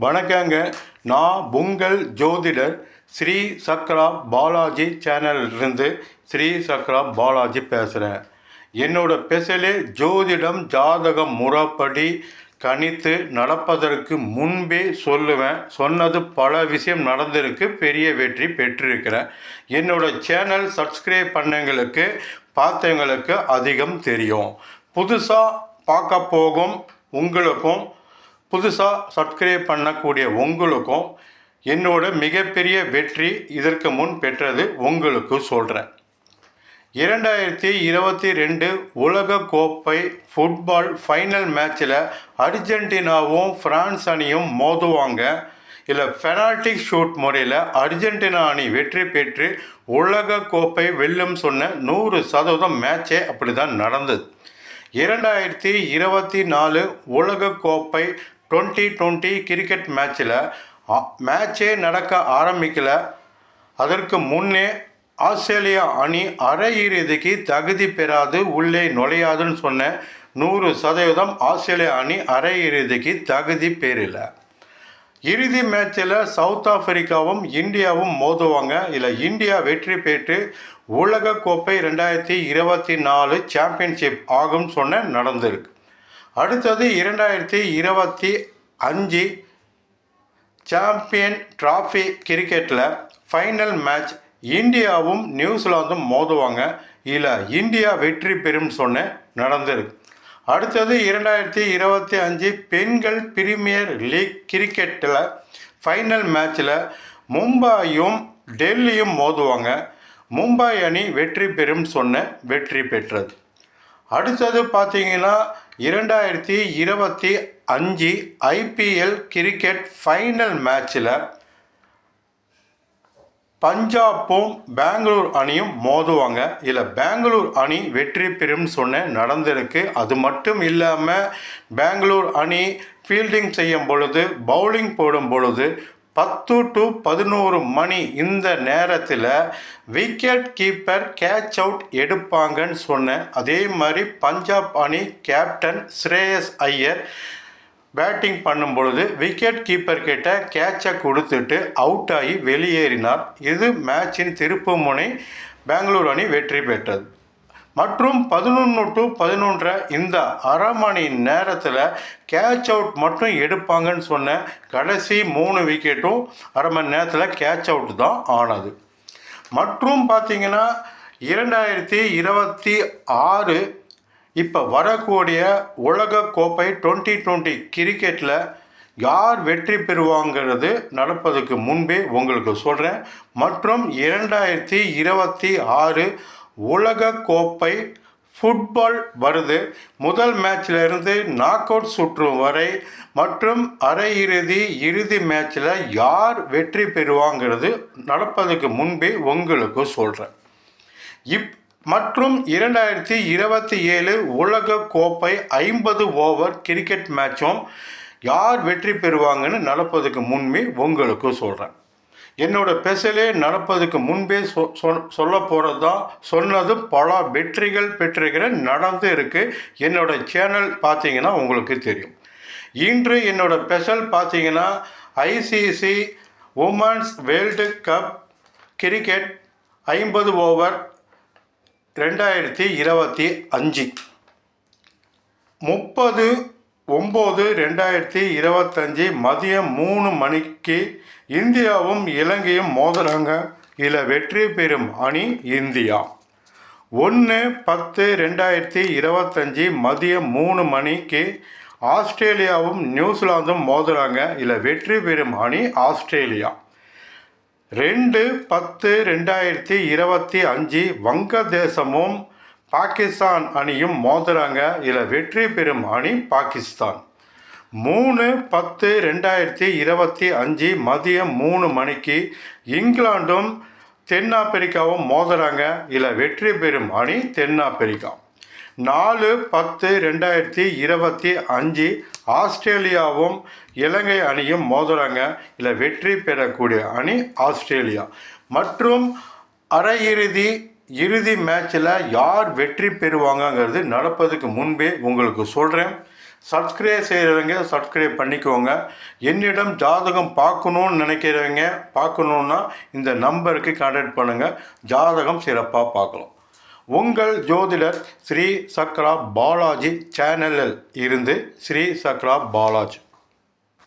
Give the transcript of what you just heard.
வணக்கங்க. நான் உங்கள் ஜோதிடர் ஸ்ரீ சக்ரா பாலாஜி சேனலிலிருந்து ஸ்ரீ சக்ரா பாலாஜி பேசுகிறேன். என்னோட ஸ்பெஷலே ஜோதிடம் ஜாதகம் முறைப்படி கணித்து நடப்பதற்கு முன்பே சொல்லுவேன். சொன்னது பல விஷயம் நடந்திருக்கு, பெரிய வெற்றி பெற்றிருக்கிறேன். என்னோட சேனல் சப்ஸ்கிரைப் பண்ணவங்களுக்கு பார்த்தவங்களுக்கு அதிகம் தெரியும். புதுசாக பார்க்க போகும் உங்களுக்கும் புதுசாக சப்ஸ்கிரைப் பண்ணக்கூடிய உங்களுக்கும் என்னோட மிகப்பெரிய வெற்றி இதற்கு முன் பெற்றது உங்களுக்கு சொல்கிறேன். 2022 உலக கோப்பை ஃபுட்பால் ஃபைனல் மேட்ச்சில் அர்ஜென்டினாவும் ஃப்ரான்ஸ் அணியும் மோதுவாங்க. இல்லை பெனால்டி ஷூட் முறையில் அர்ஜென்டினா அணி வெற்றி பெற்று உலக கோப்பை வெல்லும் சொன்ன 100% மேட்சே அப்படி தான் நடந்தது. 2024 உலக கோப்பை 2020 கிரிக்கெட் மேட்சே நடக்க ஆரம்பிக்கல. அதற்கு முன்னே ஆஸ்திரேலியா அணி அரையிறுதிக்கு தகுதி பெறாது உள்ளே நுழையாதுன்னு சொன்ன 100% ஆஸ்திரேலியா அணி அரையிறுதிக்கு தகுதி பெறல. இறுதி மேட்சில் சவுத் ஆப்பிரிக்காவும் இந்தியாவும் மோதுவாங்க. இல்லை இந்தியா வெற்றி பெற்று உலக கோப்பை 2024 சாம்பியன்ஷிப் ஆகும் சொன்ன நடந்திருக்கு. அடுத்தது 2025 சாம்பியன் டிராஃபி கிரிக்கெட்டில் ஃபைனல் மேட்ச் இந்தியாவும் நியூசிலாந்தும் மோதுவாங்க. இல்லை இந்தியா வெற்றி பெறும் சொன்ன நடந்திருக்கு. அடுத்தது 2025 பெண்கள் பிரீமியர் லீக் கிரிக்கெட்டில் ஃபைனல் மேட்ச்சில் மும்பையும் டெல்லியும் மோதுவாங்க. மும்பை அணி வெற்றி பெறும் சொன்ன வெற்றி பெற்றது. அடுத்தது பார்த்தீங்கன்னா 2025 ஐபிஎல் கிரிக்கெட் ஃபைனல் மேட்ச்சில் பஞ்சாப்பும் பெங்களூர் அணியும் மோதுவாங்க. இல்லை பெங்களூர் அணி வெற்றி பெறும் சொன்ன நடந்திருக்கு. அது மட்டும் இல்லாமல் பெங்களூர் அணி ஃபீல்டிங் செய்யும் பொழுது பவுலிங் போடும் பொழுது 10 to 11 மணி இந்த நேரத்தில் விக்கெட் கீப்பர் கேட்ச் அவுட் எடுப்பாங்கன்னு சொன்னேன். அதே மாதிரி பஞ்சாப் அணி கேப்டன் ஸ்ரேயஸ் ஐயர் பேட்டிங் பண்ணும் பொழுது விக்கெட் கீப்பர் கிட்ட கேட்சை கொடுத்துட்டு அவுட் ஆகி வெளியேறினார். இது மேட்சின் திருப்பு முனை. பெங்களூர் அணி வெற்றி பெற்றது. மற்றும் 11 to 11 இந்த அரை மணி நேரத்தில் கேட்ச் அவுட் மட்டும் எடுப்பாங்கன்னு சொன்ன கடைசி 3 விக்கெட்டும் அரை மணி நேரத்தில் கேட்ச் அவுட் தான் ஆனது. மற்றும் பார்த்திங்கன்னா 2026 இப்போ வரக்கூடிய உலக கோப்பை 2020 கிரிக்கெட்டில் யார் வெற்றி பெறுவாங்கிறது நடப்பதுக்கு முன்பே உங்களுக்கு சொல்கிறேன். மற்றும் 2026 உலக கோப்பை ஃபுட்பால் வருது. முதல் மேட்சிலிருந்து நாக் அவுட் சுற்று வரை மற்றும் அரையிறுதி இறுதி மேட்சில் யார் வெற்றி பெறுவாங்கிறது நடப்பதுக்கு முன்பே உங்களுக்கு சொல்கிறேன். மற்றும் 2027 உலக கோப்பை 50 ஓவர் கிரிக்கெட் மேட்சும் யார் வெற்றி பெறுவாங்கன்னு நடப்பதுக்கு முன்பே உங்களுக்கு சொல்கிறேன். என்னோட ஸ்பெஷலே நடப்பதுக்கு முன்பே சொல்ல போகிறது தான். சொன்னது பல வெற்றிகள் பெற்றிருக்கிறேன், நடந்து இருக்குது. என்னோட சேனல் பார்த்தீங்கன்னா உங்களுக்கு தெரியும். இன்று என்னோட ஸ்பெஷல் பார்த்தீங்கன்னா ICC women's world cup cricket 50 over 2025 30/9/2025 மதியம் 3 மணிக்கு இந்தியாவும் இலங்கையும் மோதுறாங்க. இதில் வெற்றி பெறும் அணி இந்தியா. 1/10/2025 மதியம் 3 மணிக்கு ஆஸ்திரேலியாவும் நியூசிலாந்தும் மோதுறாங்க. இதில் வெற்றி பெறும் அணி ஆஸ்திரேலியா. 2/10/2025 வங்கதேசமும் பாகிஸ்தான் அணியும் மோதுறாங்க. இதில் வெற்றி பெறும் அணி பாகிஸ்தான். 3/10/2025 மதியம் 3 மணிக்கு இங்கிலாண்டும் தென்னாப்பிரிக்காவும் மோதுறாங்க. இதில் வெற்றி பெறும் அணி தென்னாப்பிரிக்கா. 4/10/2025 ஆஸ்திரேலியாவும் இலங்கை அணியும் மோதுறாங்க. இதில் வெற்றி பெறக்கூடிய அணி ஆஸ்திரேலியா. மற்றும் அரையிறுதி இறுதி மேட்சில் யார் வெற்றி பெறுவாங்கங்கிறது நடப்பதுக்கு முன்பே உங்களுக்கு சொல்கிறேன். சப்ஸ்கிரைப் செய்கிறவங்க சப்ஸ்கிரைப் பண்ணிக்கோங்க. என்னிடம் ஜாதகம் பார்க்கணுன்னு நினைக்கிறவங்க பார்க்கணுன்னா இந்த நம்பருக்கு கான்டாக்ட் பண்ணுங்கள். ஜாதகம் சிறப்பாக பார்க்கலாம். உங்கள் ஜோதிடர் ஸ்ரீ சக்ரா பாலாஜி சேனலில் இருந்து ஸ்ரீ சக்ரா பாலாஜி.